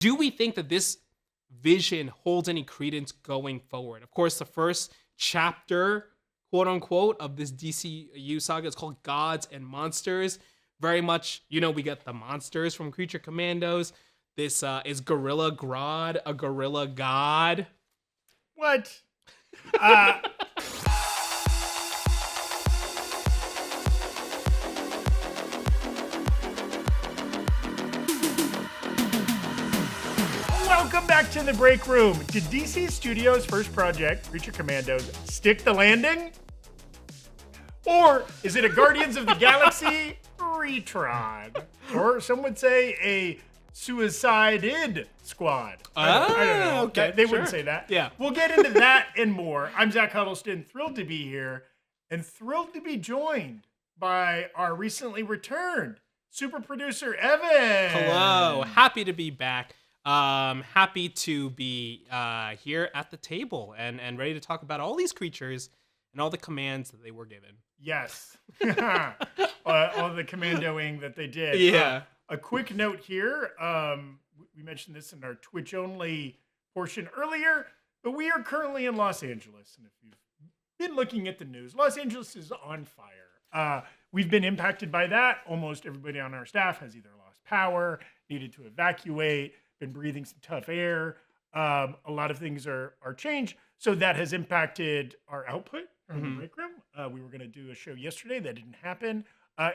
do we think that this vision holds any credence going forward? Of course, the first chapter, quote unquote, of this DCU saga is called Gods and Monsters. Very much, we get the monsters from Creature Commandos. This is Gorilla Grodd, a gorilla god. What? Welcome back to the break room. Did DC Studios' first project, Creature Commandos, stick the landing? Or is it a Guardians of the Galaxy retry? Or some would say a Suicided Squad. I don't know. Okay, They wouldn't say that. Yeah. We'll get into that and more. I'm Zach Huddleston, thrilled to be here, and thrilled to be joined by our recently returned super producer, Evan. Hello, happy to be back. Happy to be here at the table and ready to talk about all these creatures and all the commands that they were given. Yes. All the commandoing that they did. Yeah. A quick note here. We mentioned this in our Twitch only portion earlier, but we are currently in Los Angeles. And if you've been looking at the news, Los Angeles is on fire. We've been impacted by that. Almost everybody on our staff has either lost power, needed to evacuate, been breathing some tough air. A lot of things are changed. So that has impacted our output from the break room. We were going to do a show yesterday. That didn't happen.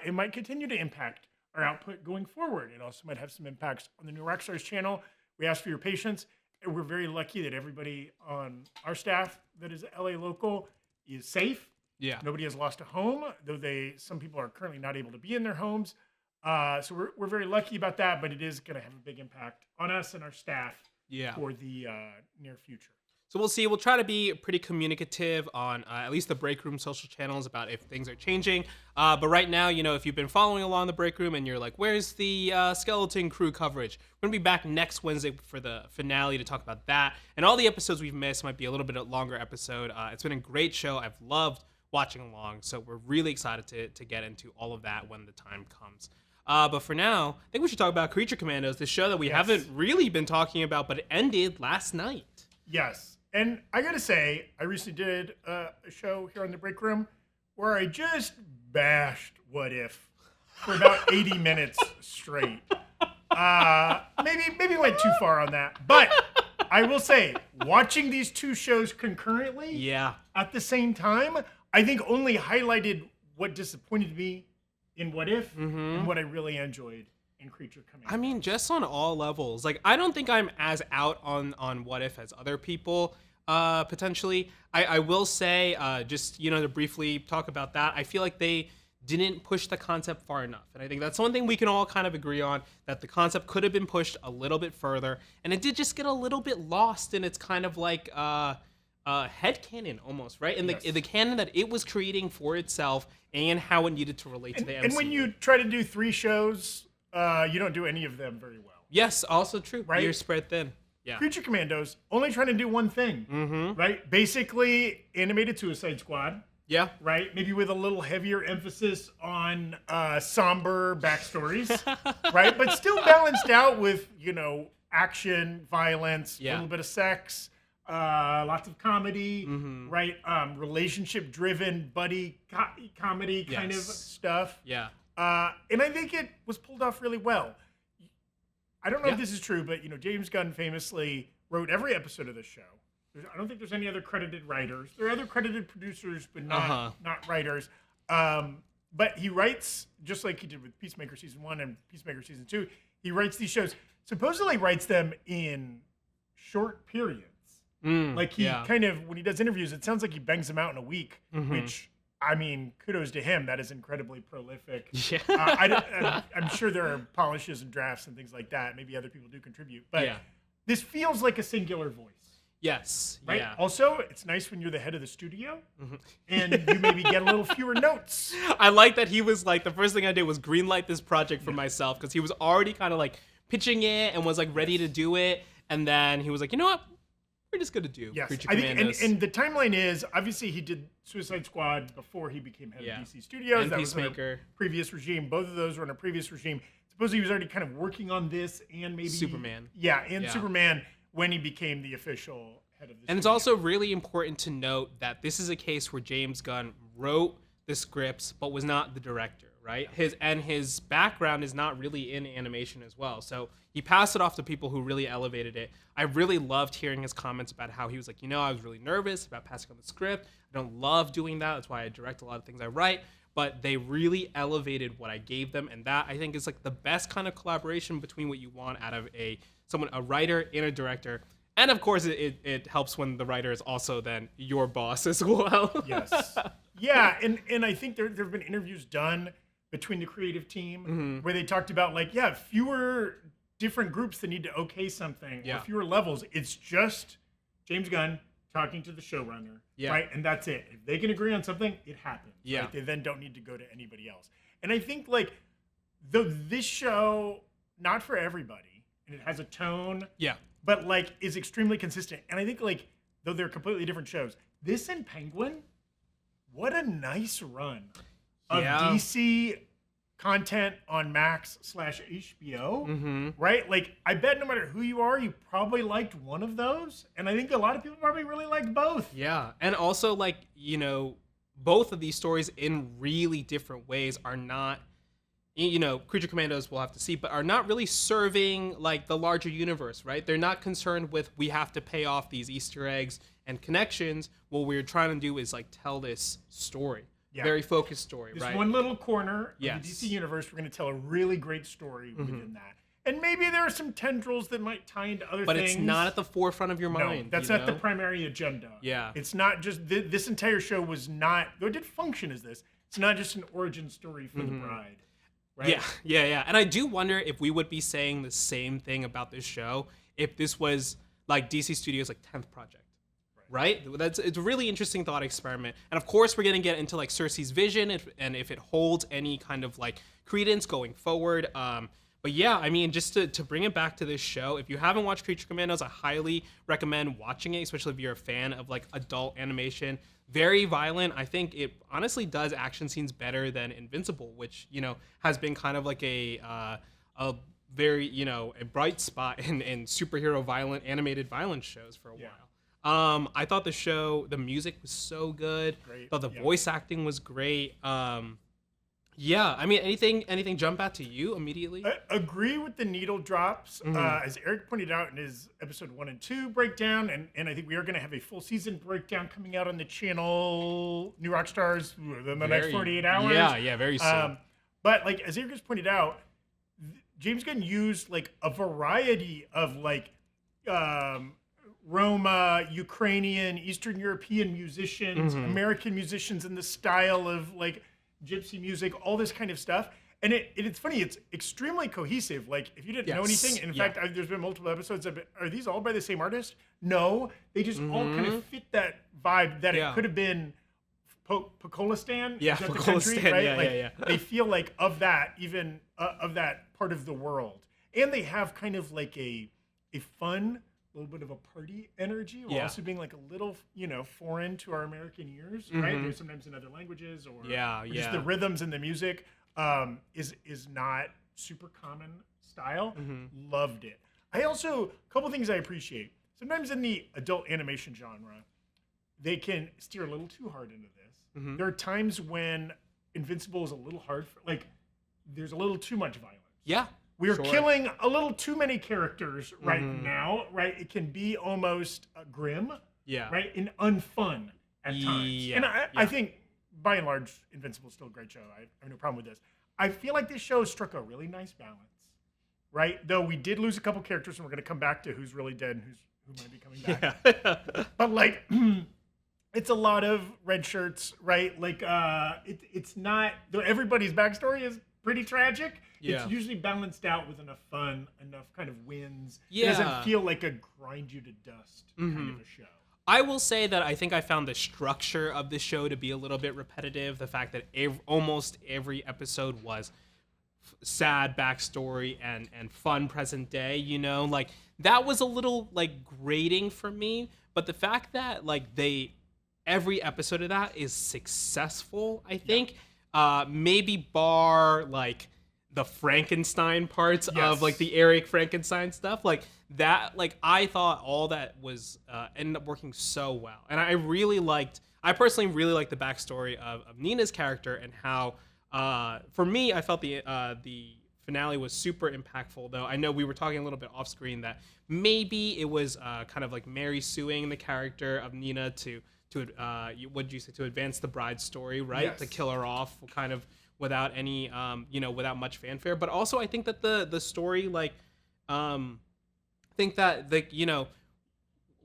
It might continue to impact our output going forward. It also might have some impacts on the New Rockstars channel. We ask for your patience. And we're very lucky that everybody on our staff that is LA local is safe. Yeah. Nobody has lost a home, though some people are currently not able to be in their homes. So we're very lucky about that, but it is going to have a big impact on us and our staff for the near future. So we'll see. We'll try to be pretty communicative on at least the break room social channels about if things are changing. But right now, if you've been following along the break room and you're like, where's the Skeleton Crew coverage? We're going to be back next Wednesday for the finale to talk about that. And all the episodes we've missed might be a little bit longer episode. It's been a great show. I've loved watching along. So we're really excited to get into all of that when the time comes. But for now, I think we should talk about Creature Commandos, the show that we haven't really been talking about, but it ended last night. Yes. And I got to say, I recently did a show here on the break room where I just bashed What If for about 80 minutes straight. Maybe went too far on that. But I will say, watching these two shows concurrently at the same time, I think only highlighted what disappointed me in What If and what I really enjoyed in Creature Commandos. I mean, just on all levels. Like, I don't think I'm as out on What If as other people, potentially. I will say, just, to briefly talk about that, I feel like they didn't push the concept far enough. And I think that's one thing we can all kind of agree on, that the concept could have been pushed a little bit further. And it did just get a little bit lost in its kind of like headcanon almost, right? In the canon that it was creating for itself and how it needed to relate to the MCU. And when you try to do 3 shows, you don't do any of them very well. Yes, also true. Right? You're spread thin. Yeah. Creature Commandos only trying to do one thing, right? Basically, animated Suicide Squad. Yeah. Right? Maybe with a little heavier emphasis on somber backstories, right? But still balanced out with, action, violence, a little bit of sex, lots of comedy, right? Relationship-driven buddy comedy kind of stuff. Yeah. And I think it was pulled off really well. I don't know if this is true, but James Gunn famously wrote every episode of this show. I don't think there's any other credited writers. There are other credited producers, but not writers. But he writes, just like he did with Peacemaker Season 1 and Peacemaker Season 2, he writes these shows, supposedly writes them in short periods. Like he kind of, when he does interviews, it sounds like he bangs them out in a week, which, I mean, kudos to him. That is incredibly prolific. Yeah. I'm sure there are polishes and drafts and things like that. Maybe other people do contribute. But this feels like a singular voice. Yes. Right? Yeah. Also, it's nice when you're the head of the studio and you maybe get a little fewer notes. I like that he was like, the first thing I did was greenlight this project for myself because he was already kind of like pitching it and was like ready to do it. And then he was like, you know what? We're just going to do Creature Commandos. And the timeline is, obviously he did Suicide Squad before he became head of DC Studios. And that Peacemaker. was in a previous regime. Both of those were in a previous regime. It's supposedly he was already kind of working on this and maybe Superman. Yeah, and Superman when he became the official head of the And it's also really important to note that this is a case where James Gunn wrote the scripts but was not the director, right? His background is not really in animation as well. So he passed it off to people who really elevated it. I really loved hearing his comments about how he was like, I was really nervous about passing on the script. I don't love doing that. That's why I direct a lot of things I write. But they really elevated what I gave them, and that I think is like the best kind of collaboration between what you want out of a writer and a director. And of course, it helps when the writer is also then your boss as well. Yes. Yeah, and I think there have been interviews done between the creative team where they talked about fewer different groups that need to okay something, or fewer levels. It's just James Gunn talking to the showrunner, right? And that's it. If they can agree on something, it happens. Yeah. Right? They then don't need to go to anybody else. And I think though this show, not for everybody, and it has a tone, but is extremely consistent. And I think though they're completely different shows, this and Penguin, what a nice run of DC content on Max/HBO, right? I bet no matter who you are, you probably liked one of those. And I think a lot of people probably really liked both. Yeah. And also, both of these stories in really different ways are not, Creature Commandos we'll have to see, but are not really serving the larger universe, right? They're not concerned with we have to pay off these Easter eggs and connections. What we're trying to do is tell this story. Yeah. Very focused story, this right? One little corner of the DC universe, we're going to tell a really great story within that. And maybe there are some tendrils that might tie into other things. But it's not at the forefront of your mind. No, that's not the primary agenda. Yeah. It's not just, this entire show was not, though it did function as this, it's not just an origin story for the bride. Right? Yeah. And I do wonder if we would be saying the same thing about this show if this was DC Studios' 10th project. Right? It's a really interesting thought experiment. And of course, we're going to get into Circe's vision and if it holds any kind of credence going forward. But yeah, I mean, just to bring it back to this show, if you haven't watched Creature Commandos, I highly recommend watching it, especially if you're a fan of adult animation. Very violent. I think it honestly does action scenes better than Invincible, which, has been kind of a very, a bright spot in superhero animated violence shows for a while. I thought the music was so good. Great. Thought the voice acting was great. I mean, anything jump out to you immediately? I agree with the needle drops. As Eric pointed out in his episode 1 and 2 breakdown, and I think we are going to have a full season breakdown coming out on the channel New Rockstars within the next 48 hours. Yeah, very soon. But as Eric just pointed out, James Gunn used a variety of Roma, Ukrainian, Eastern European musicians, American musicians in the style of gypsy music, all this kind of stuff. And it's funny, it's extremely cohesive. If you didn't know anything, and in fact, there's been multiple episodes of it. Are these all by the same artist? No, they just all kind of fit that vibe that it could have been Pokolistan. Yeah, Pokolistan, right? Yeah. They feel of that, even of that part of the world. And they have kind of a fun, little bit of a party energy while also being a little, foreign to our American ears, right? There's sometimes in other languages or just the rhythms and the music is not super common style. Loved it. I also, a couple things I appreciate. Sometimes in the adult animation genre, they can steer a little too hard into this. There are times when Invincible is a little hard for, there's a little too much violence. Yeah. We're killing a little too many characters right now, right? It can be almost grim, right? And unfun at times. And I think, by and large, Invincible is still a great show. I have no problem with this. I feel like this show struck a really nice balance, right? Though we did lose a couple characters, and we're going to come back to who's really dead and who might be coming back. But it's a lot of red shirts, right? It's not, though everybody's backstory is pretty tragic. It's usually balanced out with enough fun, enough kind of wins. It doesn't feel like a grind you to dust kind of a show. I will say that I think I found the structure of the show to be a little bit repetitive. The fact that almost every episode was sad backstory and fun present day, that was a little grating for me. But the fact that every episode of that is successful, I think, maybe bar the Frankenstein parts Yes. of like the Eric Frankenstein stuff, like that, like I thought all that was ended up working so well. And I personally really liked the backstory of Nina's character and how for me I felt the finale was super impactful. Though I know we were talking a little bit off screen that maybe it was kind of like Mary suing the character of Nina to what did you say, to advance the bride's story, right? Yes. To kill her off kind of without any without much fanfare. But also I think that the story, like think that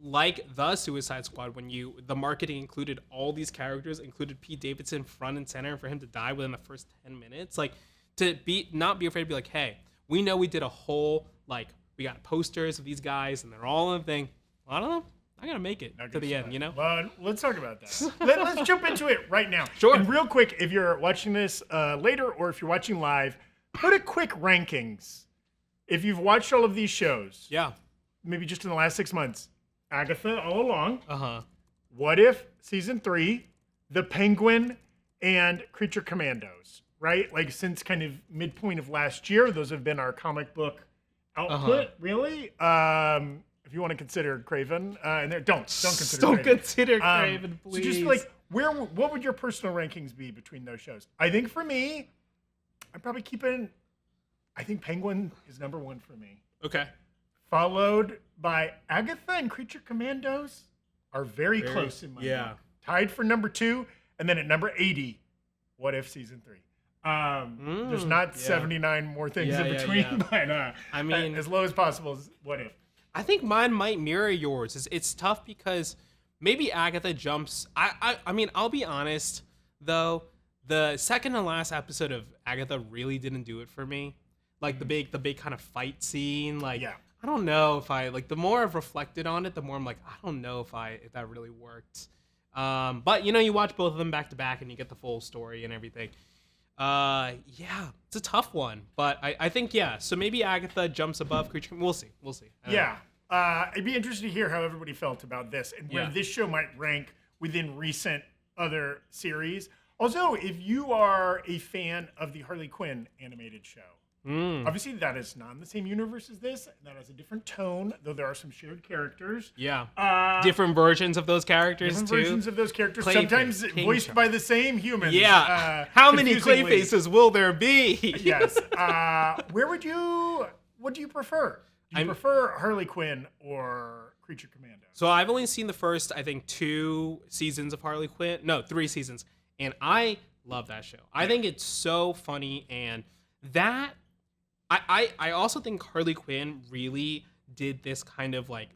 like the Suicide Squad, when the marketing included all these characters, included Pete Davidson front and center, and for him to die within the first 10 minutes, like to not be afraid to be like, hey, we know we did a whole, like, we got posters of these guys and they're all in a thing. Well, I don't know. I gotta make it to the end, Well, let's talk about that. Let's jump into it right now. Sure. And real quick, if you're watching this later or if you're watching live, put a quick rankings. If you've watched all of these shows, Yeah. maybe just in the last 6 months, Agatha all along, What If Season 3, The Penguin, and Creature Commandos, right? Like since kind of midpoint of last year, those have been our comic book output, really. If you want to consider Craven, and don't consider Don't Craven. consider Craven, please. So just like what would your personal rankings be between those shows? I think for me, I'm probably I think Penguin is number 1 for me. Okay. Followed by Agatha and Creature Commandos are very close in my book. Tied for number 2, and then at number 80, What If Season 3. There's not 79 more things in between, but I mean, as low as possible is What If. I think mine might mirror yours. It's tough because maybe Agatha jumps. I mean, I'll be honest though. The second and last episode of Agatha really didn't do it for me. Like the big kind of fight scene. Like I don't know if I like. The more I've reflected on it, the more I'm like, I don't know if that really worked. But you watch both of them back to back and you get the full story and everything. It's a tough one, but I think so maybe Agatha jumps above Creature. We'll see. I'd be interested to hear how everybody felt about this and where this show might rank within recent other series. Also, if you are a fan of the Harley Quinn animated show, obviously that is not in the same universe as this. That has a different tone, though there are some shared characters. Different versions of those characters Sometimes voiced by the same humans. How many Clayfaces will there be? Yes. What do you prefer? Do you prefer Harley Quinn or Creature Commando? So I've only seen the first, I think, 2 seasons of Harley Quinn. No, 3 seasons. And I love that show. I think it's so funny, and that I also think Harley Quinn really did this kind of like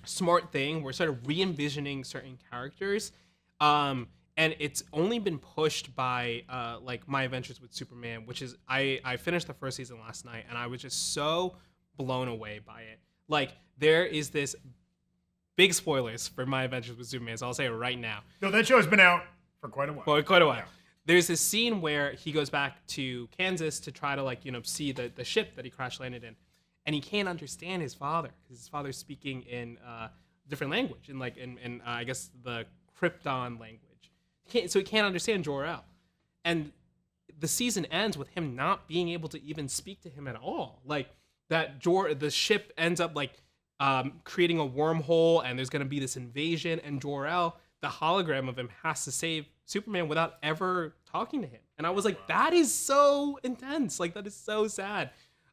smart thing where sort of re-envisioning certain characters. And it's only been pushed by like My Adventures with Superman, which is I finished the first season last night and I was just so blown away by it. Like there is this big spoilers for My Adventures with Superman, so I'll say it right now. No, that show has been out for quite a while. Yeah. There's this scene where he goes back to Kansas to try to see the ship that he crash landed in, and he can't understand his father because his father's speaking in different language, in I guess the Krypton language. So he can't understand Jor-El, and the season ends with him not being able to even speak to him at all. Like the ship ends up creating a wormhole, and there's gonna be this invasion, and Jor-El, the hologram of him, has to save Superman without ever talking to him. And I was like, that is so intense. Like, that is so sad.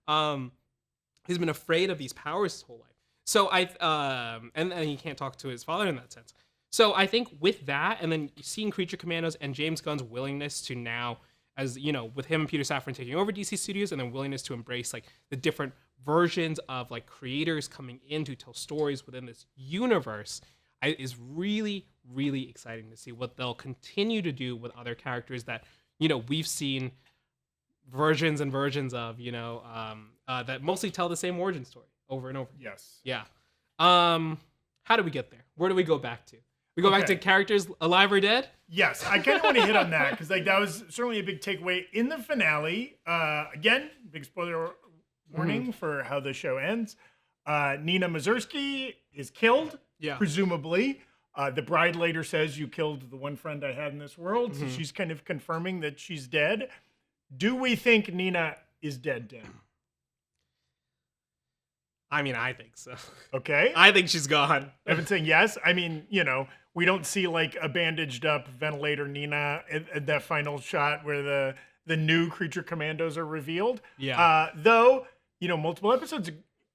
He's been afraid of these powers his whole life. So and he can't talk to his father in that sense. So I think with that, and then seeing Creature Commandos and James Gunn's willingness to now, as with him and Peter Safran taking over DC Studios, and then willingness to embrace like the different versions of like creators coming in to tell stories within this universe, is really, really exciting to see what they'll continue to do with other characters that, we've seen versions and versions of, that mostly tell the same origin story over and over. Yes. Yeah. How do we get there? Where do we go back to? We go back to characters alive or dead? Yes, I kind of want to hit on that because that was certainly a big takeaway in the finale. Again, big spoiler warning for how the show ends. Nina Mazursky is killed. Yeah. Presumably. The bride later says, you killed the one friend I had in this world. So she's kind of confirming that she's dead. Do we think Nina is dead? I mean, I think so. Okay. I think she's gone. Evan saying yes. I mean, we don't see like a bandaged up ventilator Nina at that final shot where the new creature commandos are revealed. Yeah. Though, multiple episodes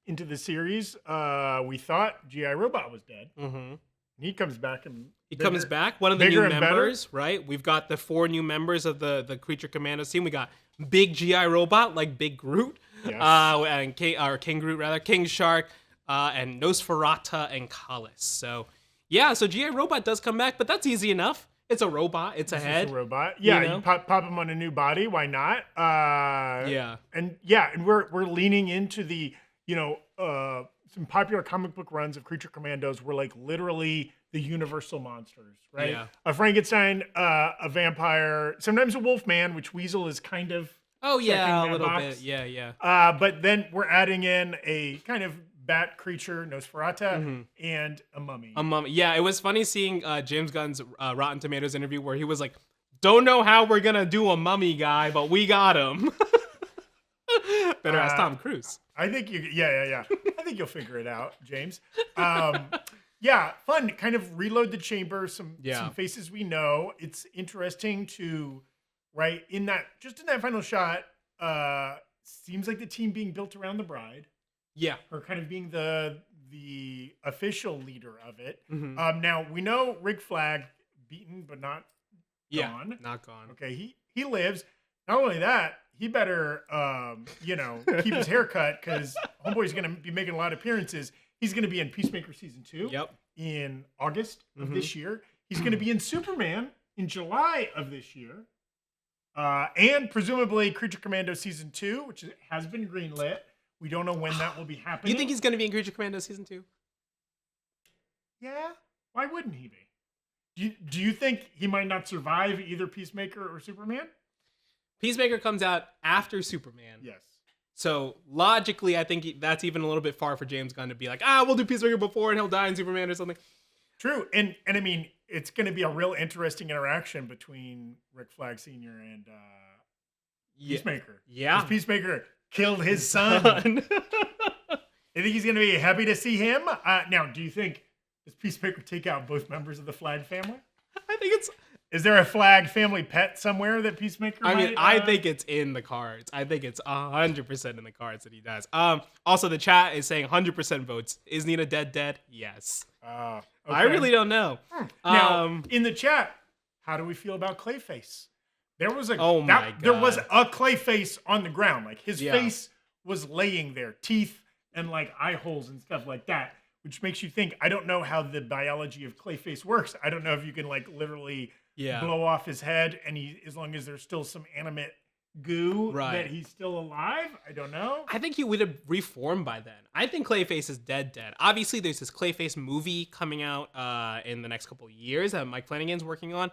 into the series, we thought G.I. Robot was dead. Mm-hmm. He comes back and one of the new and members, right? We've got the 4 new members of the creature commandos team. We got big GI Robot, like Big Groot, yes. and King Groot rather, King Shark, and Nosferatu and Kalis. So so GI Robot does come back, but that's easy enough. It's a robot. It's a head. It's a robot. Yeah, you pop him on a new body. Why not? And we're leaning into the some popular comic book runs of creature commandos were like literally the universal monsters, right? Yeah. A Frankenstein, a vampire, sometimes a wolfman, which Weasel is kind of a little box. bit. Yeah. But then we're adding in a kind of bat creature, Nosferatu, and a mummy. A mummy. Yeah, it was funny seeing James Gunn's Rotten Tomatoes interview where he was like, "Don't know how we're gonna do a mummy guy, but we got him." Better ask Tom Cruise. I think I think you'll figure it out, James. Fun. Kind of reload the chamber. Some faces we know. It's interesting to, in that final shot. Seems like the team being built around the bride. Yeah, her kind of being the official leader of it. Mm-hmm. Now we know Rick Flag beaten but not gone. Not gone. Okay, he lives. Not only that, he better, keep his hair cut because Homeboy's going to be making a lot of appearances. He's going to be in Peacemaker Season 2 in August of this year. He's going to be in Superman in July of this year. And presumably Creature Commando Season 2, which has been greenlit. We don't know when that will be happening. You think he's going to be in Creature Commando Season 2? Yeah. Why wouldn't he be? Do you think he might not survive either Peacemaker or Superman? Peacemaker comes out after Superman. Yes. So logically, I think that's even a little bit far for James Gunn to be like, we'll do Peacemaker before and he'll die in Superman or something. True. And I mean, it's going to be a real interesting interaction between Rick Flag Sr. and Peacemaker. Yeah. Because Peacemaker killed his son. You think he's going to be happy to see him? Now, do you think, does Peacemaker take out both members of the Flag family? I think it's... Is there a Flag family pet somewhere that Peacemaker I think it's in the cards. I think it's 100% in the cards that he does. Also, the chat is saying 100% votes. Is Nina dead? Yes. Okay. I really don't know. Now, in the chat, how do we feel about Clayface? There was a God. There was a Clayface on the ground. Like his face was laying there, teeth and like eye holes and stuff like that, which makes you think. I don't know how the biology of Clayface works. I don't know if you can like literally blow off his head and as long as there's still some animate goo that he's still alive. I don't know. I think he would have reformed by then. I think Clayface is dead. Obviously, there's this Clayface movie coming out in the next couple of years that Mike Flanagan's working on.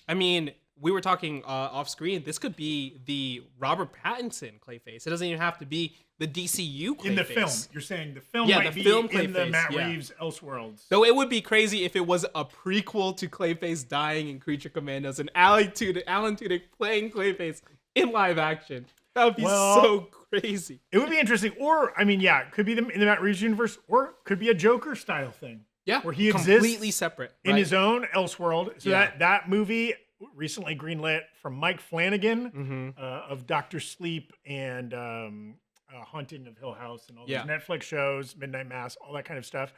I mean, we were talking off screen. This could be the Robert Pattinson Clayface. It doesn't even have to be the DCU Clayface. In the film. You're saying the film might be in the Matt Reeves Elseworlds. Though it would be crazy if it was a prequel to Clayface dying in Creature Commandos and Alan Tudyk playing Clayface in live action. That would be so crazy. It would be interesting. Or, I mean, it could be in the Matt Reeves universe, or it could be a Joker style thing. Yeah, where he exists completely separate in his own Elseworld. So that movie recently greenlit from Mike Flanagan of Dr. Sleep and Haunting of Hill House and all those Netflix shows, Midnight Mass, all that kind of stuff.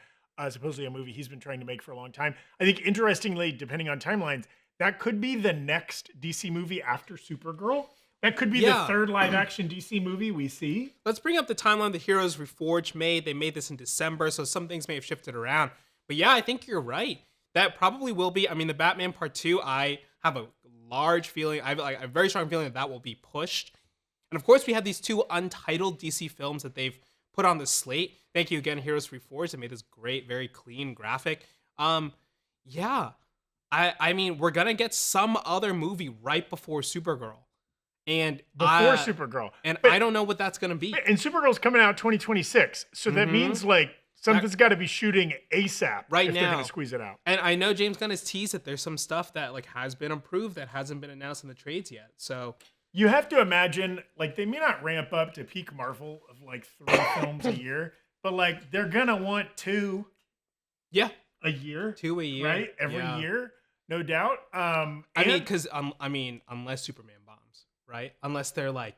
Supposedly a movie he's been trying to make for a long time. I think interestingly, depending on timelines, that could be the next DC movie after Supergirl. That could be the third live action DC movie we see. Let's bring up the timeline the Heroes Reforged made. They made this in December, so some things may have shifted around. But yeah, I think you're right. That probably will be. I mean, the Batman Part 2, I have a large feeling, I have like a very strong feeling that will be pushed. And of course, we have these 2 untitled DC films that they've put on the slate. Thank you again, Heroes Reforged. They made this great, very clean graphic. I mean, we're gonna get some other movie right before Supergirl. And Supergirl. And I don't know what that's gonna be. And Supergirl's coming out 2026. So that means like something's got to be shooting ASAP right if now. They're going to squeeze it out. And I know James Gunn has teased that there's some stuff that like has been approved that hasn't been announced in the trades yet. So You have to imagine, like, they may not ramp up to peak Marvel of like 3 films a year, but like they're gonna want 2 Yeah, a year, 2 a year, right? Every year, no doubt. I mean, because unless Superman bombs, right? Unless they're like,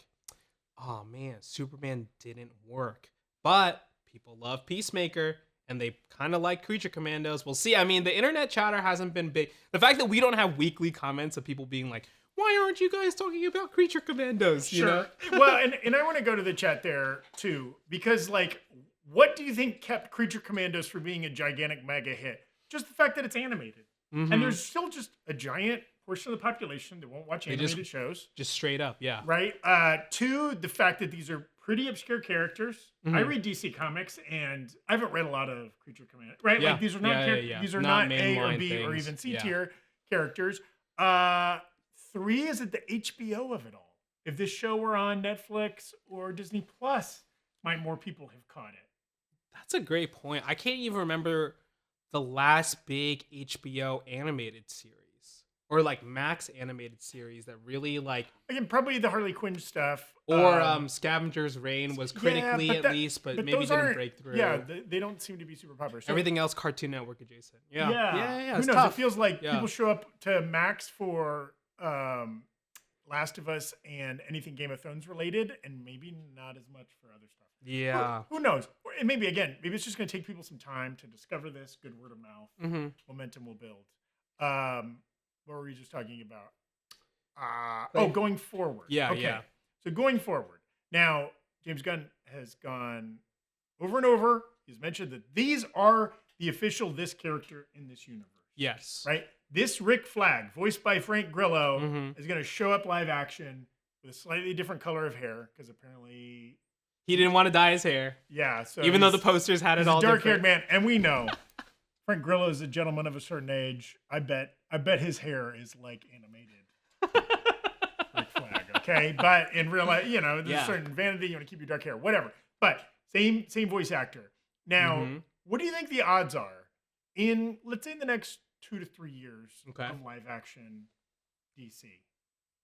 oh man, Superman didn't work, but people love Peacemaker and they kind of like Creature Commandos. We'll see. I mean, the internet chatter hasn't been big. The fact that we don't have weekly comments of people being like, why aren't you guys talking about Creature Commandos? Sure. You know? Well, and I want to go to the chat there too, because like, what do you think kept Creature Commandos from being a gigantic mega hit? Just the fact that it's animated. And there's still just a giant portion of the population that won't watch animated shows. Just straight up, yeah. Right? 2, the fact that these are pretty obscure characters. I read DC Comics, and I haven't read a lot of Creature Commandos, right? Yeah. Like, these are not these are not A or B things. or even C tier characters. 3, is it the HBO of it all? If this show were on Netflix or Disney Plus, might more people have caught it? That's a great point. I can't even remember the last big HBO animated series or like Max animated series that really like. Again, probably the Harley Quinn stuff. Or Scavenger's Reign was critically at least, but maybe didn't break through. Yeah, they don't seem to be super popular. So, everything else Cartoon Network adjacent. Yeah. Who knows? Tough. It feels like people show up to Max for Last of Us and anything Game of Thrones related, and maybe not as much for other stuff. Yeah. Who knows? And maybe it's just going to take people some time to discover this. Good word of mouth. Momentum will build. What were we just talking about? Going forward. Yeah, okay. yeah. So going forward. Now, James Gunn has gone over and over. He's mentioned that these are the official this character in this universe. Yes. Right? This Rick Flag, voiced by Frank Grillo, is going to show up live action with a slightly different color of hair, because apparently he didn't want to dye his hair. Yeah. So even though the posters had it all different. Dark-haired man, and we know Frank Grillo is a gentleman of a certain age. I bet his hair is like animated. Rick Flag, okay? But in real life, there's a certain vanity. You want to keep your dark hair, whatever. But same voice actor. Now, what do you think the odds are in, let's say, in the next 2 to 3 years of live action DC?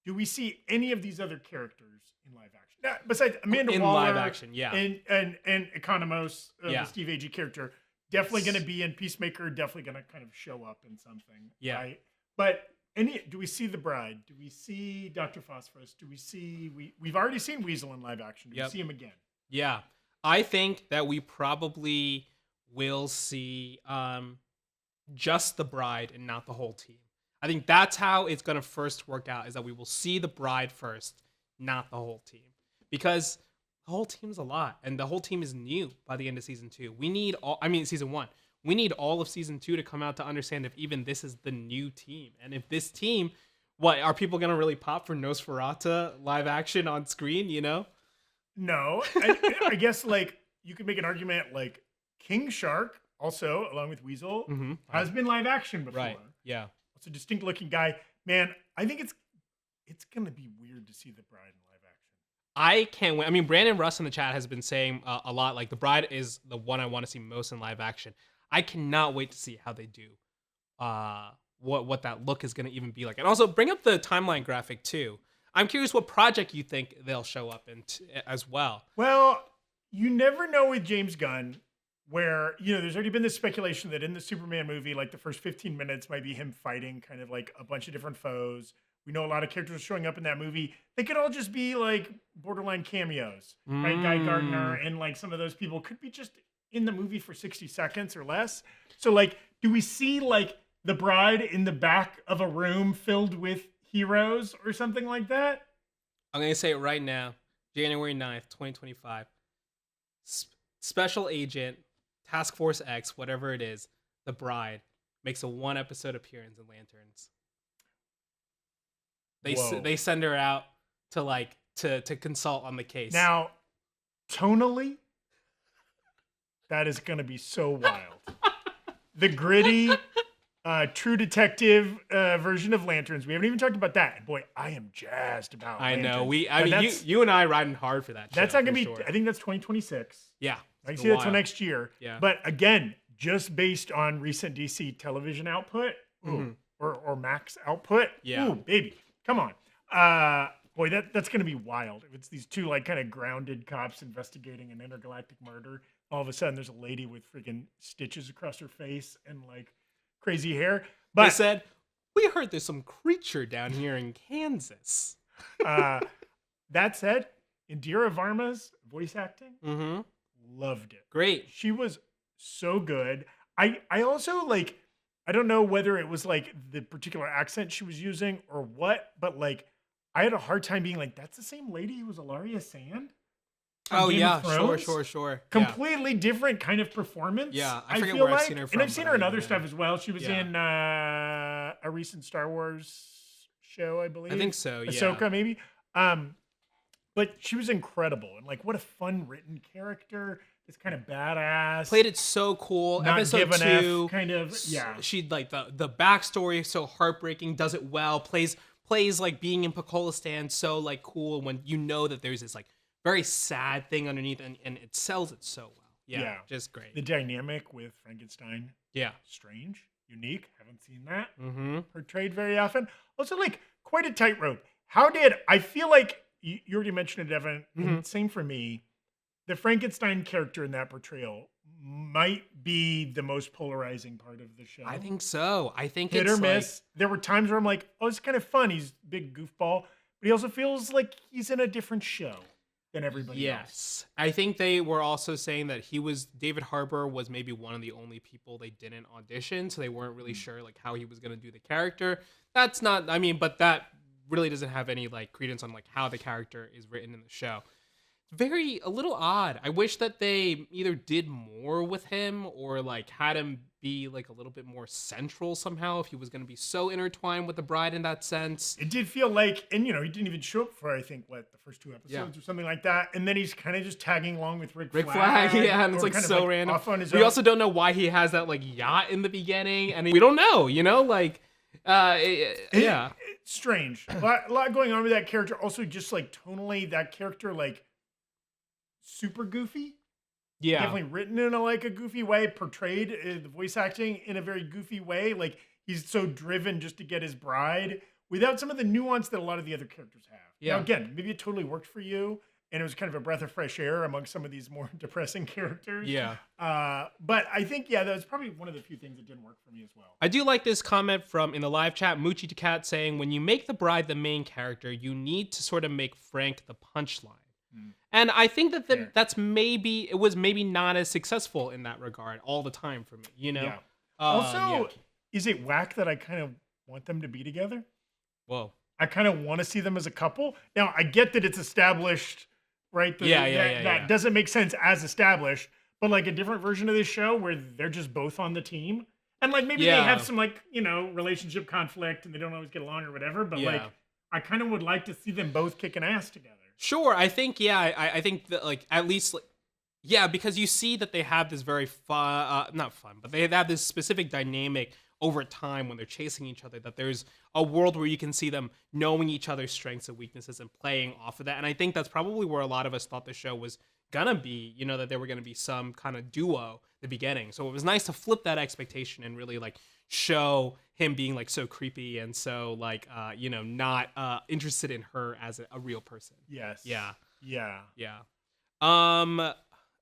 Do we see any of these other characters in live action? Now, besides Amanda Waller, live action, and Economos, the Steve Agee character, definitely going to be in Peacemaker. Definitely going to kind of show up in something. Yeah. Right? But do we see the Bride? Do we see Dr. Phosphorus? Do we see we've already seen Weasel in live action? Do we see him again? Yeah, I think that we probably will see just the Bride and not the whole team. I think that's how it's going to first work out, is that we will see the Bride first, not the whole team. Because the whole team's a lot, and the whole team is new by the end of season 2. Season 1. We need all of season 2 to come out to understand if even this is the new team. And if this team, are people going to really pop for Nosferatu live action on screen, No. I guess, like, you could make an argument, like, King Shark, also, along with Weasel, has been live action before. Right, yeah. It's a distinct looking guy. Man, I think it's going to be weird to see the Bride in live action. I can't wait. I mean, Brandon Russ in the chat has been saying a lot, like, the Bride is the one I want to see most in live action. I cannot wait to see how they do, what that look is going to even be like. And also, bring up the timeline graphic, too. I'm curious what project you think they'll show up in as well. Well, you never know with James Gunn, where, there's already been this speculation that in the Superman movie, like, the first 15 minutes might be him fighting kind of like a bunch of different foes. We know a lot of characters showing up in that movie. They could all just be like borderline cameos, right? Guy Gardner and like some of those people could be just in the movie for 60 seconds or less. So, like, do we see like the Bride in the back of a room filled with heroes or something like that? I'm going to say it right now, January 9th, 2025. Special Agent, Task Force X, whatever it is, the Bride, makes a 1-episode appearance in Lanterns. They send her out to consult on the case. Now, tonally, that is going to be so wild. The gritty, true detective version of Lanterns. We haven't even talked about that. And boy, I am jazzed about Lanterns. I know. You and I are riding hard for that. That's not going to be. Sure. I think that's 2026. Yeah. I see that till next year. Yeah. But again, just based on recent DC television output or Max output. Yeah. Ooh, baby. Come on. I Boy, that's going to be wild. If it's these two like kind of grounded cops investigating an intergalactic murder, all of a sudden there's a lady with freaking stitches across her face and like crazy hair. They But said, we heard there's some creature down here in Kansas. that said, Indira Varma's voice acting, loved it. Great. She was so good. I also like, I don't know whether it was like the particular accent she was using or what, but like I had a hard time being like, that's the same lady who was Ilaria Sand? Oh, yeah. Sure. Completely different kind of performance. Yeah, I forget where I've seen her from. And I've seen her in other stuff yeah. as well. She was in a recent Star Wars show, I believe. I think so, yeah. Ahsoka, maybe. But she was incredible. And like, what a fun written character. It's kind of badass. Played it so cool. Not Episode give an 2. F, kind of, yeah. She, like, the backstory is so heartbreaking, does it well, plays like being in Pakolistan so like cool when you know that there's this like very sad thing underneath and it sells it so well. Yeah, just great. The dynamic with Frankenstein. Yeah. Strange, unique. Haven't seen that portrayed very often. Also, like, quite a tightrope. I feel like, you already mentioned it, Evan, and same for me, the Frankenstein character in that portrayal might be the most polarizing part of the show. I think so. I think hit it's or miss. There were times where I'm like, oh, it's kind of fun. He's a big goofball, but he also feels like he's in a different show than everybody else. Yes. I think they were also saying that David Harbour was maybe one of the only people they didn't audition, so they weren't really sure like how he was going to do the character. That's not, I mean, but that really doesn't have any like credence on like how the character is written in the show. A little odd. I wish that they either did more with him or like had him be like a little bit more central somehow if he was going to be so intertwined with the bride in that sense. It did feel like, and he didn't even show up for I think the first 2 episodes or something like that, and then he's kind of just tagging along with Rick Flag. Yeah, and it's like so random. We also don't know why he has that like yacht in the beginning, and we don't know, like yeah. It's strange. A lot going on with that character. Also, just like tonally, that character like super goofy. Yeah, definitely written in a goofy way, portrayed the voice acting in a very goofy way. Like he's so driven just to get his bride without some of the nuance that a lot of the other characters have. Yeah. Now, again, maybe it totally worked for you, and it was kind of a breath of fresh air among some of these more depressing characters. Yeah. But I think that was probably one of the few things that didn't work for me as well. I do like this comment from in the live chat, Moochie Cat saying, when you make the bride the main character, you need to sort of make Frank the punchline. And I think that it was maybe not as successful in that regard all the time for me, Yeah. Also, is it whack that I kind of want them to be together? Whoa. I kind of want to see them as a couple. Now, I get that it's established, right? That doesn't make sense as established, but like a different version of this show where they're just both on the team. And like maybe they have some relationship conflict and they don't always get along or whatever, but like I kind of would like to see them both kicking ass together. Sure, I think I think that like at least because you see that they have this very not fun, but they have this specific dynamic over time when they're chasing each other, that there's a world where you can see them knowing each other's strengths and weaknesses and playing off of that. And I think that's probably where a lot of us thought the show was gonna be, that they were gonna be some kind of duo at the beginning. So it was nice to flip that expectation and really like show him being like so creepy and so like not interested in her as a real person. Yes. Yeah.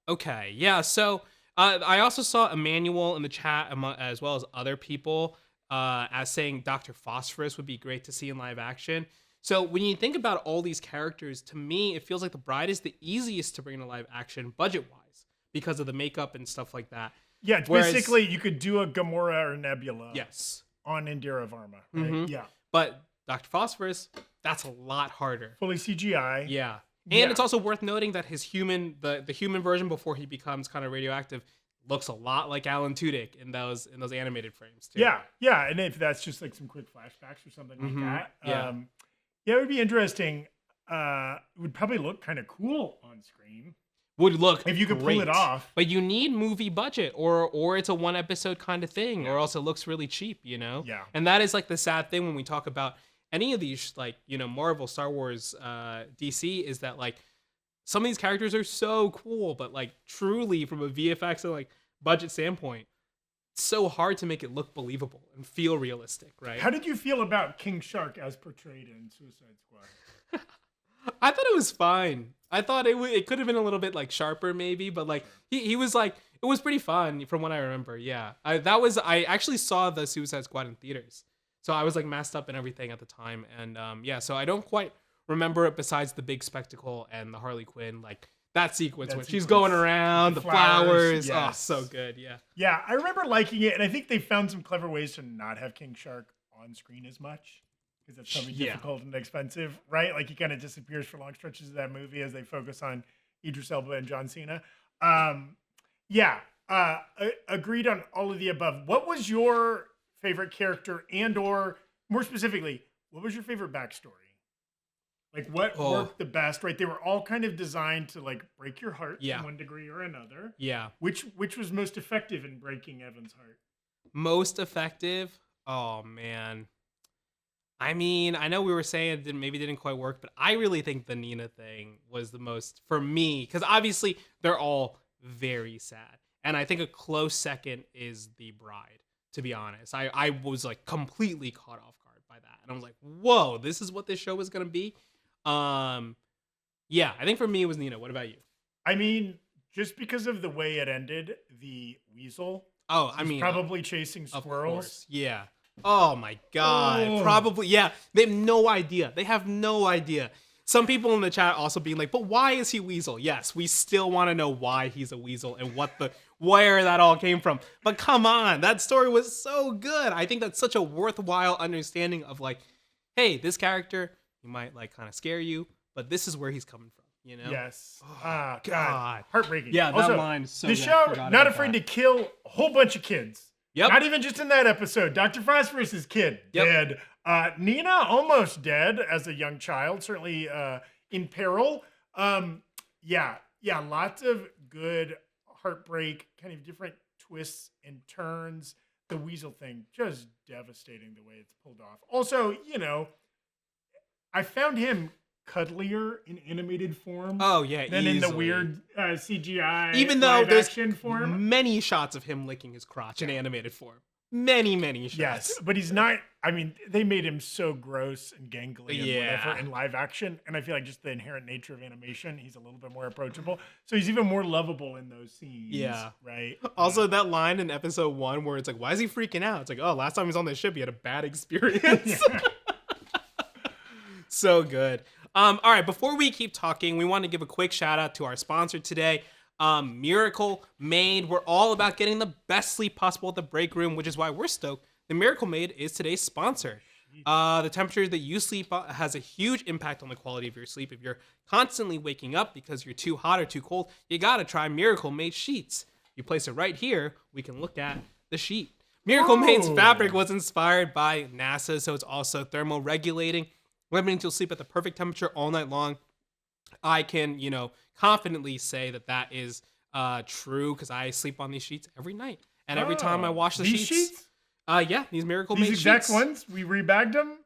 Okay. Yeah. So I also saw Emmanuel in the chat as well as other people as saying Dr. Phosphorus would be great to see in live action. So when you think about all these characters, to me, it feels like the bride is the easiest to bring to live action budget-wise because of the makeup and stuff like that. Yeah, it's basically you could do a Gamora or Nebula. Yes. On Indira Varma, right? Yeah. But Dr. Phosphorus, that's a lot harder. Fully CGI. Yeah. And it's also worth noting that his human, the human version before he becomes kind of radioactive, looks a lot like Alan Tudyk in those animated frames too. Yeah, and if that's just like some quick flashbacks or something like that. It would be interesting. It would probably look kind of cool on screen. Would look if you could pull it off. But you need movie budget or it's a one episode kind of thing, or else it looks really cheap, Yeah. And that is like the sad thing when we talk about any of these like, Marvel, Star Wars, DC, is that like some of these characters are so cool, but like truly from a VFX and like budget standpoint, it's so hard to make it look believable and feel realistic, right? How did you feel about King Shark as portrayed in Suicide Squad? I thought it was fine. I thought it could have been a little bit like sharper maybe, but like he was like it was pretty fun from what I remember. Yeah, I actually saw the Suicide Squad in theaters, so I was like masked up and everything at the time, and yeah, so I don't quite remember it besides the big spectacle and the Harley Quinn like that sequence when she's going around the flowers. Yes. Oh, so good. Yeah. Yeah, I remember liking it, and I think they found some clever ways to not have King Shark on screen as much. Because it's probably difficult and expensive, right? Like he kind of disappears for long stretches of that movie as they focus on Idris Elba and John Cena. Agreed on all of the above. What was your favorite character, and or more specifically, what was your favorite backstory? Like what worked the best, right? They were all kind of designed to like break your heart in one degree or another. Yeah. Which was most effective in breaking Evan's heart? Most effective? Oh man. I mean, I know we were saying it maybe didn't quite work, but I really think the Nina thing was the most for me, because obviously they're all very sad. And I think a close second is the bride, to be honest. I was like completely caught off guard by that. And I was like, whoa, this is what this show is going to be? Yeah, I think for me it was Nina. What about you? I mean, just because of the way it ended, the weasel probably chasing squirrels. Yeah. Oh my God. Probably. Yeah. They have no idea. They have no idea. Some people in the chat also being like, but why is he weasel? Yes, we still want to know why he's a weasel and where that all came from. But come on, that story was so good. I think that's such a worthwhile understanding of like, hey, this character, he might like kind of scare you, but this is where he's coming from, you know? Yes. Oh, God. Heartbreaking. Yeah, also, that line is so the good. show, not afraid to kill a whole bunch of kids. Yep. Not even just in that episode. Dr. Phosphorus's kid dead. Nina almost dead as a young child, certainly in peril. Lots of good heartbreak, kind of different twists and turns. The weasel thing, just devastating the way it's pulled off. Also, you know, I found him cuddlier in animated form. Oh yeah, than in the weird CGI. Even though there's form. many shots of him licking his crotch in animated form. Many shots. Yes, but he's not. I mean, they made him so gross and gangly and whatever in live action, and I feel like just the inherent nature of animation, he's a little bit more approachable. So he's even more lovable in those scenes. Yeah. Right. Also, that line in episode 1 where it's like, "Why is he freaking out?" It's like, "Oh, last time he was on the ship, he had a bad experience." So good. All right, before we keep talking, we want to give a quick shout out to our sponsor today, Miracle Made. We're all about getting the best sleep possible at the break room, which is why we're stoked. The Miracle Made is today's sponsor. The temperature that you sleep has a huge impact on the quality of your sleep. If you're constantly waking up because you're too hot or too cold, you gotta try Miracle Made sheets. You place it right here, we can look at the sheet. Miracle Made's fabric was inspired by NASA, so it's also thermoregulating, limiting to sleep at the perfect temperature all night long. I can, confidently say that is true because I sleep on these sheets every night. And every time I wash the sheets. These Miracle Made sheets. These exact ones? We rebagged them?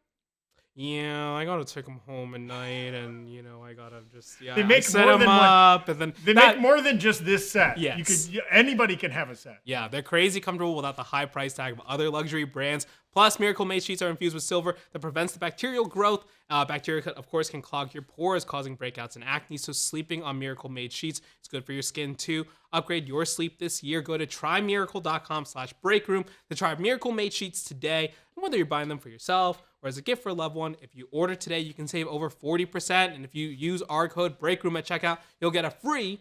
Yeah, I gotta take them home at night, and I gotta just they make set them up, and then they make more than just this set. Yes, anybody can have a set. Yeah, they're crazy comfortable without the high price tag of other luxury brands. Plus, Miracle Made sheets are infused with silver that prevents the bacterial growth. Bacteria, of course, can clog your pores, causing breakouts and acne. So sleeping on Miracle Made sheets is good for your skin too. Upgrade your sleep this year. Go to trymiracle.com/breakroom to try Miracle Made sheets today. And whether you're buying them for yourself or as a gift for a loved one, if you order today, you can save over 40%. And if you use our code BREAKROOM at checkout, you'll get a free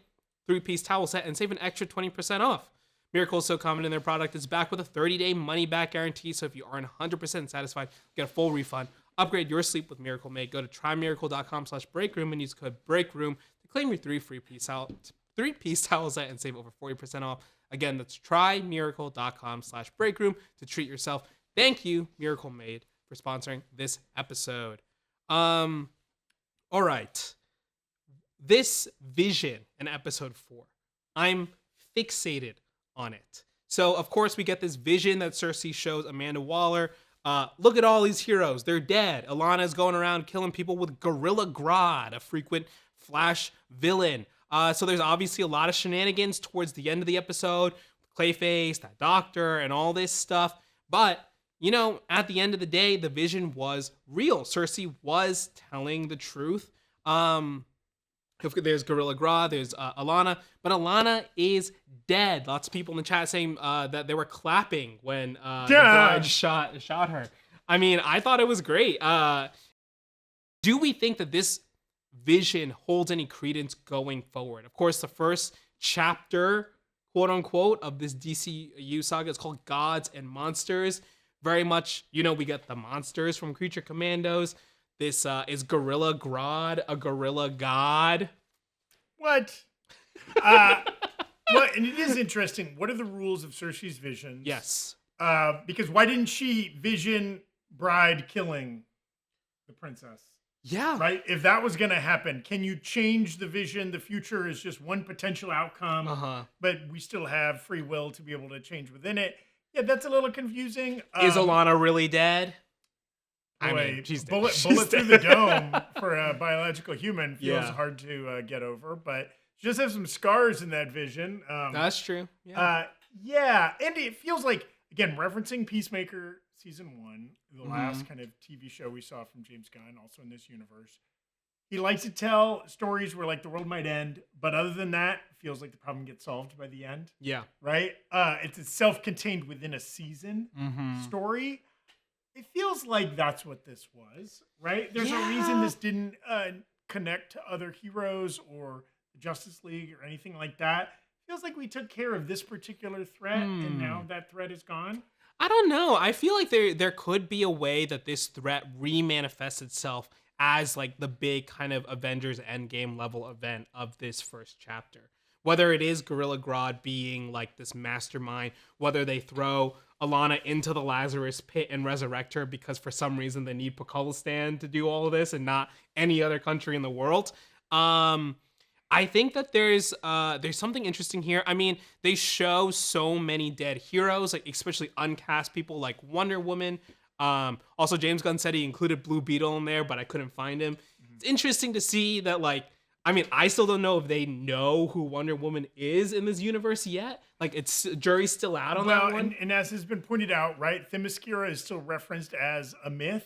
3-piece towel set and save an extra 20% off. Miracle is so confident in their product, it's back with a 30-day money-back guarantee. So if you aren't 100% satisfied, get a full refund. Upgrade your sleep with Miracle Made. Go to trymiracle.com/breakroom and use code BREAKROOM to claim your 3-piece towel set and save over 40% off. Again, that's trymiracle.com/breakroom to treat yourself. Thank you, Miracle Made, for sponsoring this episode. All right. This vision in episode 4, I'm fixated on it. So, of course, we get this vision that Circe shows Amanda Waller. Look at all these heroes. They're dead. Alana's going around killing people with Gorilla Grodd, a frequent Flash villain. So there's obviously a lot of shenanigans towards the end of the episode. Clayface, that doctor, and all this stuff. But, at the end of the day, the vision was real. Circe was telling the truth. There's Gorilla Grodd, there's Alana, but Alana is dead. Lots of people in the chat saying that they were clapping when the bride shot her. I mean, I thought it was great. Do we think that this vision holds any credence going forward? Of course, the first chapter, quote unquote, of this DCU saga is called Gods and Monsters. Very much, we get the monsters from Creature Commandos. This is Gorilla Grodd, a gorilla god. What? Well, and it is interesting. What are the rules of Circe's visions? Yes. Because why didn't she vision bride killing the princess? Yeah. Right? If that was going to happen, can you change the vision? The future is just one potential outcome, but we still have free will to be able to change within it. Yeah, that's a little confusing. Is Alana really dead? Boy, I mean, she's dead. Bullet through the dome for a biological human feels hard to get over, but she does have some scars in that vision. That's true. Yeah. And it feels like, again, referencing Peacemaker Season 1, the last kind of TV show we saw from James Gunn, also in this universe. He likes to tell stories where, like, the world might end, but other than that, it feels like the problem gets solved by the end. Yeah. Right? It's a self-contained within a season story. It feels like that's what this was, right? There's a reason this didn't connect to other heroes or the Justice League or anything like that. It feels like we took care of this particular threat, and now that threat is gone. I don't know. I feel like there could be a way that this threat re-manifests itself as like the big kind of Avengers Endgame level event of this first chapter. Whether it is Gorilla Grodd being like this mastermind, whether they throw Alana into the Lazarus pit and resurrect her because for some reason they need Pakistan to do all of this and not any other country in the world. I think that there's something interesting here. I mean, they show so many dead heroes, like especially uncast people like Wonder Woman. Also, James Gunn said he included Blue Beetle in there, but I couldn't find him. It's interesting to see that, like, I mean, I still don't know if they know who Wonder Woman is in this universe yet. Like, it's jury's still out on that one. And as has been pointed out, right, Themyscira is still referenced as a myth,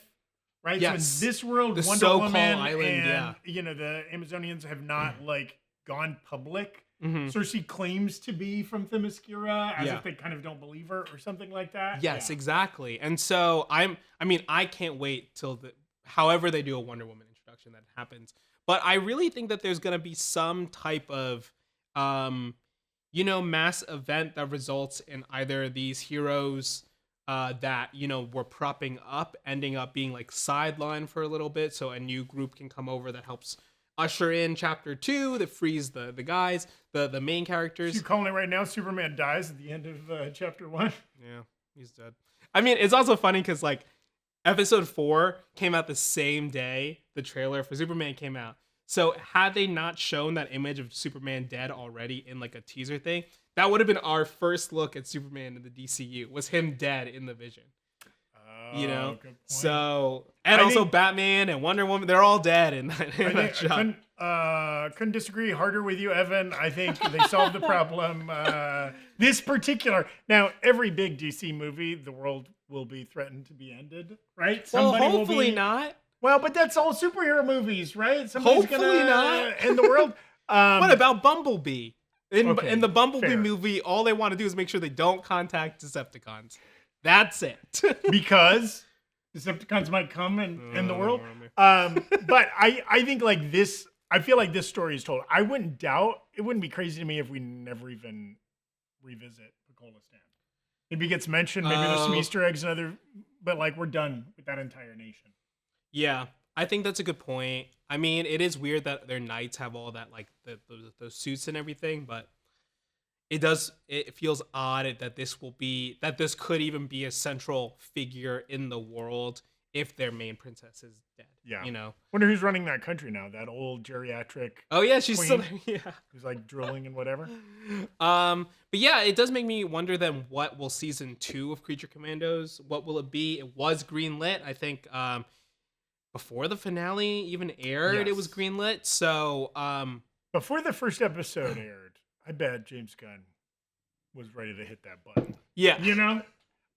right? Yes. So in this world, The Wonder so-called Woman island, and the Amazonians have not like gone public. Mm-hmm. Circe claims to be from Themyscira, as if they kind of don't believe her or something like that. Yes, exactly. And so I can't wait till however they do a Wonder Woman introduction that happens. But I really think that there's going to be some type of, mass event that results in either these heroes that, were propping up, ending up being like sidelined for a little bit. So a new group can come over that helps usher in chapter 2 that frees the guys, the main characters. You calling it right now? Superman dies at the end of chapter 1. Yeah, he's dead. I mean, it's also funny because like episode 4 came out the same day the trailer for Superman came out. So had they not shown that image of Superman dead already in like a teaser thing, that would have been our first look at Superman in the DCU, was him dead in the vision. Good point. So, and also Batman and Wonder Woman, they're all dead in that shot. Couldn't disagree harder with you, Evan. I think they solved the problem. This particular, now every big DC movie, the world will be threatened to be ended, right? Somebody hopefully not. Well, but that's all superhero movies, right? Somebody's Hopefully not. end the world. What about Bumblebee? In the Bumblebee fair. movie, all they want to do is make sure they don't contact Decepticons. That's it. Because Decepticons might come and end the world. But I think like this, I feel like this story is told. I wouldn't doubt, it wouldn't be crazy to me if we never even revisit Pakistan. Maybe it gets mentioned, maybe there's some Easter eggs and other, but like we're done with that entire nation. Yeah, I think that's a good point. I mean, it is weird that their knights have all that, like those suits and everything, but it feels odd that this could even be a central figure in the world if their main princess is dead. Yeah. Wonder who's running that country now, that old geriatric. Oh yeah, she's queen still there. Yeah. Who's like drooling and whatever. But yeah, it does make me wonder then what will season 2 of Creature Commandos, what will it be? It was greenlit, I think, before the finale even aired, It was greenlit. So before the first episode aired, I bet James Gunn was ready to hit that button. Yeah.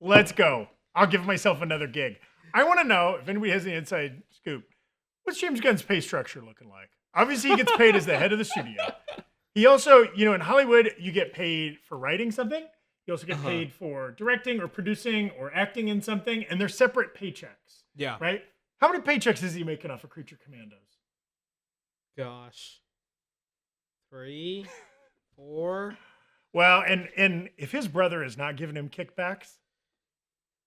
Let's go. I'll give myself another gig. I want to know if anybody has any inside scoop. What's James Gunn's pay structure looking like? Obviously, he gets paid as the head of the studio. He also, in Hollywood, you get paid for writing something. You also get paid for directing or producing or acting in something, and they're separate paychecks. Yeah. Right? How many paychecks is he making off of Creature Commandos? Gosh. 3, 4. Well, and if his brother is not giving him kickbacks,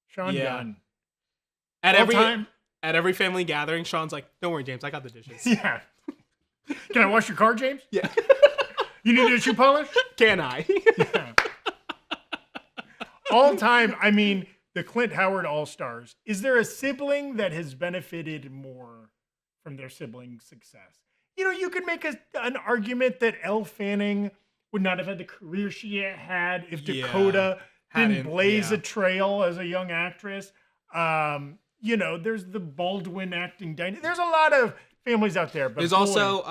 Sean Gunn. At every family gathering, Sean's like, "Don't worry, James, I got the dishes." Yeah. Can I wash your car, James? Yeah. You need a shoe polish? Can I? Yeah. All time, I mean, the Clint Howard All-Stars. Is there a sibling that has benefited more from their sibling success? You could make an argument that Elle Fanning would not have had the career she had if Dakota didn't blaze a trail as a young actress. There's the Baldwin acting dynamic. There's a lot of families out there. But there's also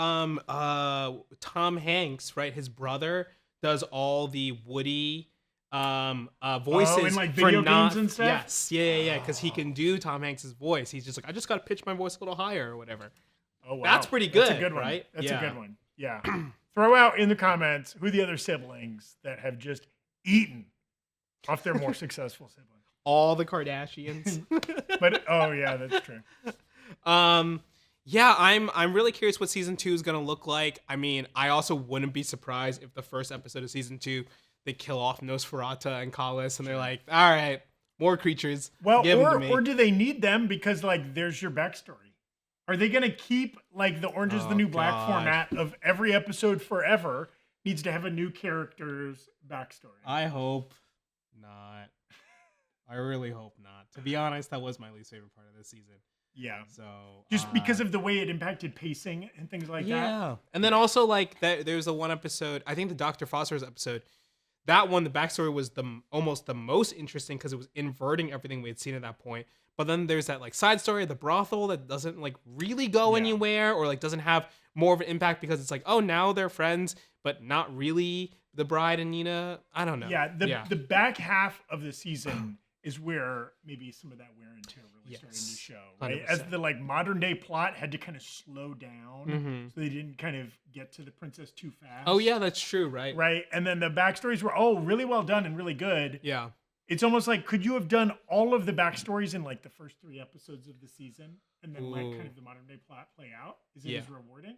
Tom Hanks, right? His brother does all the Woody voices in like video games and stuff. Yes, yeah, because he can do Tom Hanks's voice. He's just like, I just got to pitch my voice a little higher or whatever. Oh wow, that's pretty good. That's a good one, right? That's a good one. Yeah. Throw out in the comments who the other siblings that have just eaten off their more successful siblings. All the Kardashians. But yeah, that's true. Yeah, I'm really curious what season 2 is gonna look like. I mean, I also wouldn't be surprised if the first episode of season 2 they kill off Nosferatu and Collis, and they're like, all right, more creatures. Well, give them to me. Or do they need them because there's your backstory? Are they gonna keep the Orange is the New Black format of every episode forever needs to have a new character's backstory? I hope not. I really hope not. To be honest, that was my least favorite part of this season. Yeah. So just because of the way it impacted pacing and things like that. Yeah. And then also there's the one episode, I think the Dr. Foster's episode. That one, the backstory was almost the most interesting because it was inverting everything we had seen at that point. But then there's that side story of the brothel that doesn't really go anywhere or doesn't have more of an impact because it's oh, now they're friends, but not really the bride and Nina. I don't know. Yeah. The back half of the season is where maybe some of that wear and tear really started to show, right? 100%. As the modern day plot had to kind of slow down, so they didn't kind of get to the princess too fast. Oh yeah, that's true, right? Right, and then the backstories were really well done and really good. Yeah, it's almost could you have done all of the backstories in the first 3 episodes of the season, and then kind of the modern day plot play out? Is it as rewarding?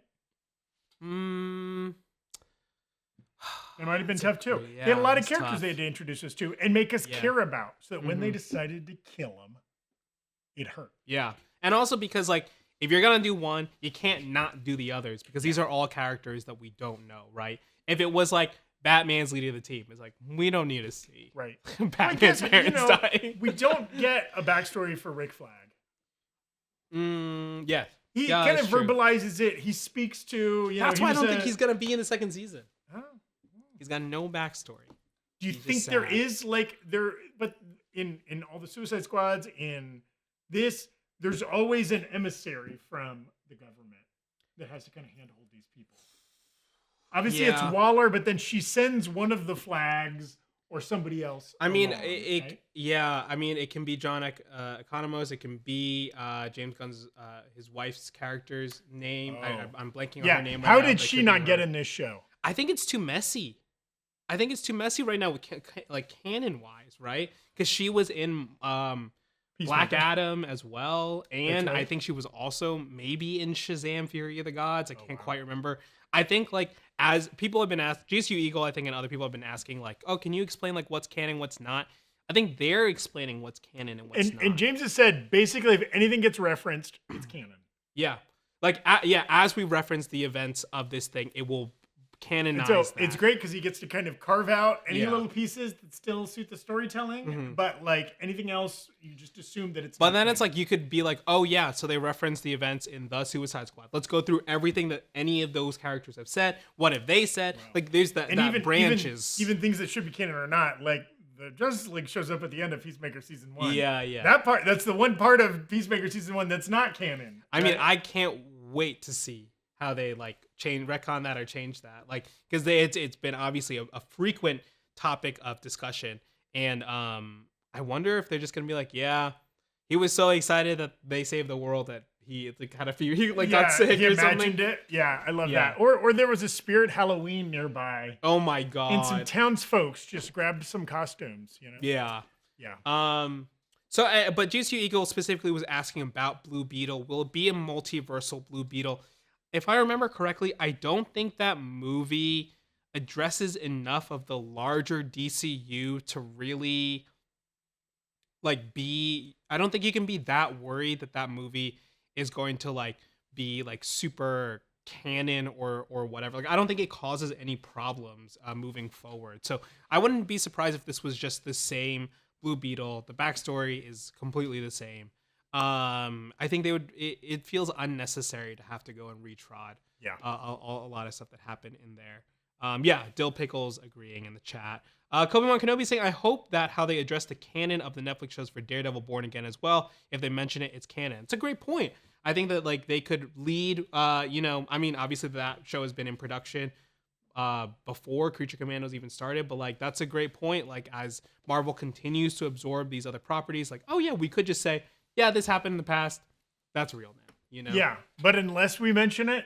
It might have been tough too. Yeah, they had a lot of characters they had to introduce us to and make us care about, so that when they decided to kill them, it hurt. Yeah, and also because if you're gonna do one, you can't not do the others because these are all characters that we don't know, right? If it was Batman's leading the team, it's we don't need to see Batman's parents die. We don't get a backstory for Rick Flag. Yeah. He kind of verbalizes it. He speaks to That's why I don't think he's gonna be in the second season. Oh. He's got no backstory. Do you think there is but in all the Suicide Squads, in this, there's always an emissary from the government that has to kind of handhold these people. Obviously it's Waller, but then she sends one of the Flags or somebody else. I mean, it can be John Economos. It can be James Gunn's his wife's character's name. I'm blanking on her name. How did she not get in this show? I think it's too messy. I think it's too messy right now, with canon wise, right? Because she was in Black Adam as well, and I think she was also maybe in Shazam: Fury of the Gods. I can't quite remember. I think as people have been asked, GSU Eagle, I think, and other people have been asking, oh, can you explain what's canon, what's not? I think they're explaining what's canon and what's not. And James has said basically if anything gets referenced, it's canon. Yeah, as we reference the events of this thing, it will canonize that. It's great because he gets to kind of carve out any little pieces that still suit the storytelling, but anything else, you just assume that it's. But then it's you could be oh yeah, so they reference the events in the Suicide Squad. Let's go through everything that any of those characters have said. What have they said? There's that branches. Even things that should be canon or not, the Justice League shows up at the end of Peacemaker season 1. Yeah. That's the one part of Peacemaker season 1 that's not canon. I mean, I can't wait to see how they retcon that or change that, because it's been obviously a frequent topic of discussion, and I wonder if they're just gonna be yeah, he was so excited that they saved the world that he got sick he or imagined something. it. Yeah, I love Yeah. that. Or there was a spirit Halloween nearby, Oh my and some god. townsfolk just grabbed some costumes. Yeah. Yeah. So, but GCU Eagle specifically was asking about Blue Beetle. Will it be a multiversal Blue Beetle? If I remember correctly, I don't think that movie addresses enough of the larger DCU to really be. I don't think you can be that worried that that movie is going to be super canon or whatever. I don't think it causes any problems moving forward. So I wouldn't be surprised if this was just the same Blue Beetle. The backstory is completely the same. I think they would. It feels unnecessary to have to go and retrod. Yeah. A lot of stuff that happened in there. Yeah, Dill Pickles agreeing in the chat. Kobe-Mon Kenobi saying, I hope that how they address the canon of the Netflix shows for Daredevil Born Again as well. If they mention it, it's canon. It's a great point. I think that they could lead, obviously that show has been in production before Creature Commandos even started, but that's a great point. As Marvel continues to absorb these other properties, oh yeah, we could just say, yeah, this happened in the past. That's real now, Yeah, but unless we mention it,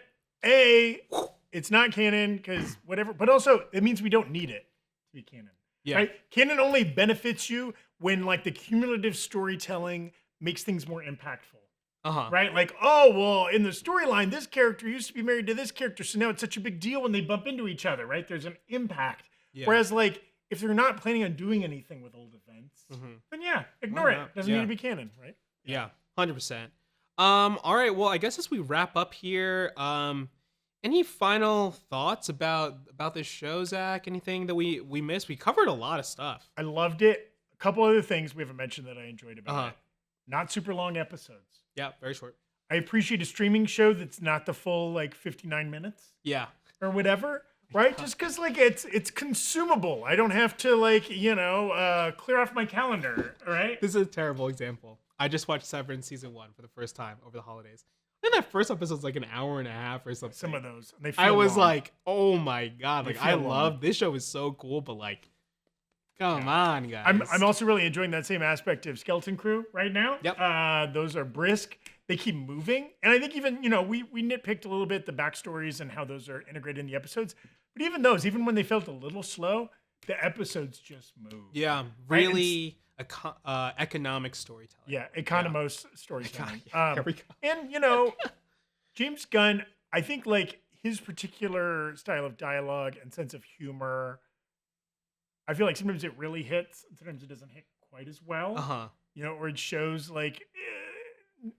it's not canon because whatever. But also, it means we don't need it to be canon. Yeah. Right? Canon only benefits you when the cumulative storytelling makes things more impactful. Right? In the storyline, this character used to be married to this character, so now it's such a big deal when they bump into each other, right? There's an impact. Yeah. Whereas, if they're not planning on doing anything with old events, then ignore it. Doesn't need to be canon, right? Yeah, 100%. All right, well, I guess as we wrap up here, any final thoughts about this show, Zach? Anything that we missed? We covered a lot of stuff. I loved it. A couple other things we haven't mentioned that I enjoyed about it. Not super long episodes. Yeah, very short. I appreciate a streaming show that's not the full 59 minutes. Yeah. Or whatever, right? Just because it's consumable. I don't have to clear off my calendar. All right. This is a terrible example. I just watched Severance season 1 for the first time over the holidays. I think that first episode's an hour and a half or something. Some of those. I was long. Oh my god! I love this show is so cool, but come on, guys. I'm also really enjoying that same aspect of Skeleton Crew right now. Yep. Those are brisk. They keep moving. And I think even, we nitpicked a little bit the backstories and how those are integrated in the episodes. But even those, even when they felt a little slow, the episodes just move. Yeah. Really economic storytelling. Yeah. Economos storytelling. Here we go. And, James Gunn, I think his particular style of dialogue and sense of humor, I feel sometimes it really hits, and sometimes it doesn't hit quite as well. Or it shows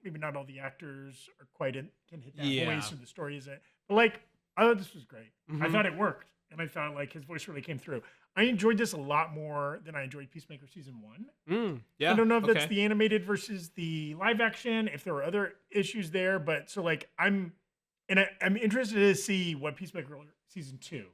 maybe not all the actors are quite can hit that voice, or the story isn't. But I thought this was great. I thought it worked, and I thought his voice really came through. I enjoyed this a lot more than I enjoyed Peacemaker season 1. Yeah, I don't know if that's the animated versus the live action, if there were other issues there, but so I'm interested to see what Peacemaker season 2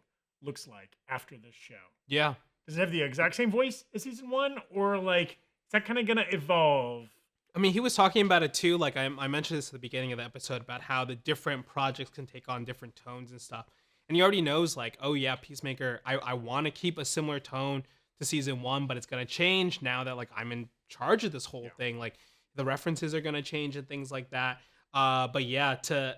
looks like after this show. Yeah. Does it have the exact same voice as season 1, or is that kind of gonna evolve? I mean, he was talking about it too. I mentioned this at the beginning of the episode about how the different projects can take on different tones and stuff. And he already knows, oh yeah, Peacemaker, I want to keep a similar tone to season 1, but it's gonna change now that I'm in charge of this whole thing. The references are gonna change and things like that. But yeah, to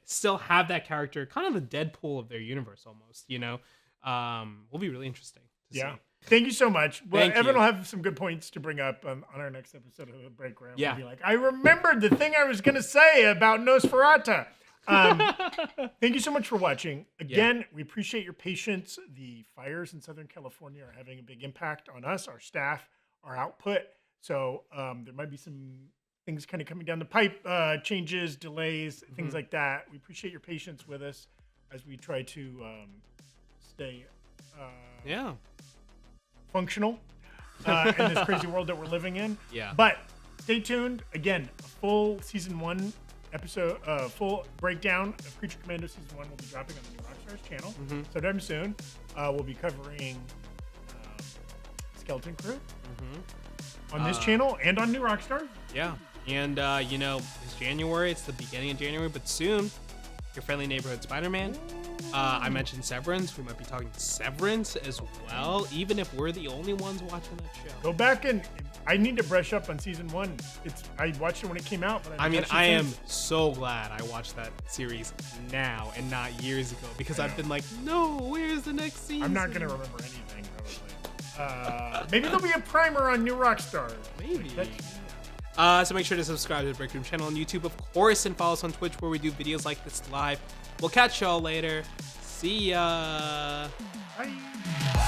still have that character, kind of the Deadpool of their universe almost, will be really interesting to see. Thank you so much. Well, Evan will you. have some good points to bring up on our next episode of the Breakroom. Yeah. We'll be I remembered the thing I was going to say about Nosferatu. Thank you so much for watching. Again, we appreciate your patience. The fires in Southern California are having a big impact on us, our staff, our output. So there might be some things kind of coming down the pipe, changes, delays, things like that. We appreciate your patience with us as we try to stay functional in this crazy world that we're living in. Yeah. But stay tuned. Again, a full season 1 episode, full breakdown of Creature Commandos season 1 will be dropping on the New Rockstars channel sometime soon. We'll be covering Skeleton Crew on this channel and on New Rockstar. Yeah. And, it's January. It's the beginning of January, but soon, your friendly neighborhood Spider-Man. I mentioned Severance. We might be talking Severance as well, even if we're the only ones watching that show. Go back and I need to brush up on season 1. I watched it when it came out, but I mean, watched it I am since. so glad I watched that series now and not years ago because I've been like, no, where's the next season? I'm not gonna remember anything probably. Maybe there'll be a primer on New Rockstar. Maybe. That- So make sure to subscribe to the Breakroom channel on YouTube, of course, and follow us on Twitch where we do videos like this live. We'll catch y'all later. See ya. Bye.